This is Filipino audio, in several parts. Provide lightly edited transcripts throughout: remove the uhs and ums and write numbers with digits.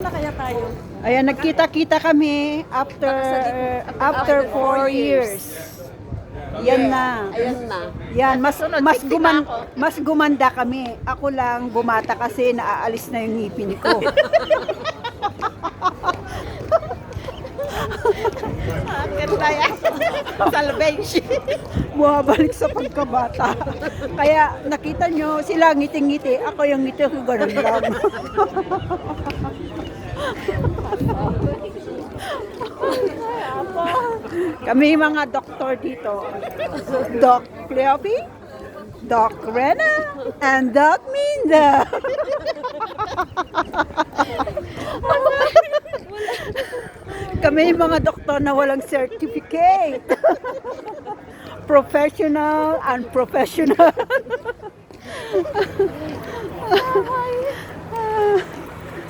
na kaya tayo? Ayan, nagkita-kita kami after 4 years. Yan na. Ayan na. Yan, Sunod, 60 na ako. mas gumanda kami. Ako lang bumata kasi naaalis na yung ngipin ko. Ganda yan. Salvation. Bumabalik sa pagkabata. Kaya nakita nyo, sila ngiti-ngiti. Ako yung ngiti ko ganun lang. Kami mga doktor dito. Doc Cleopi, Doc Rena, and Doc Minda. Kami mga doktor na walang certificate. Professional and professional.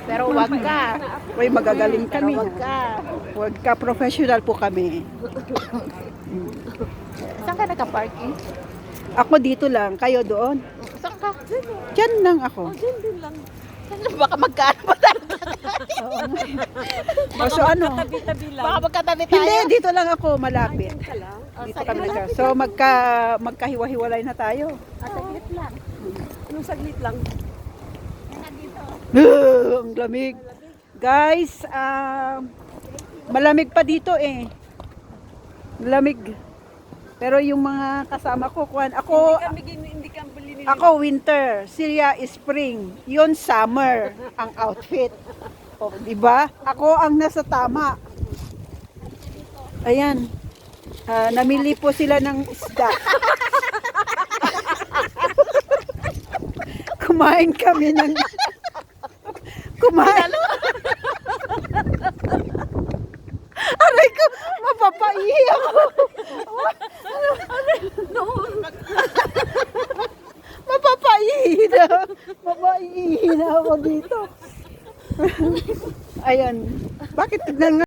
Pero wag ka. Uy, magagaling kami. Pero wag ka. Huwag ka, professional po kami. Saan ka naka-parking? Ako dito lang, kayo doon. Saan ka? Diyan lang ako. Diyan din lang. Baka magkano pa tayo? So ano? Baka magkatabi tayo. Hindi, dito lang ako, malapit. Oh, Dito sige, kami malapit nagka. So magkahiwa-hiwalay na tayo. saglit lang. Anong saglit lang? Ang lamig. Guys, malamig pa dito eh. Malamig. Pero yung mga kasama ko, ako winter, Syria spring, yun summer ang outfit. O, di ba? Ako ang nasa tama. Ayan. Namili po sila ng isda. Kumain kami ng kumain. Aray ko, mapapaihi ako. Mapapaihi na. Mapapaihi na ako dito. Ayan. Bakit tignan nga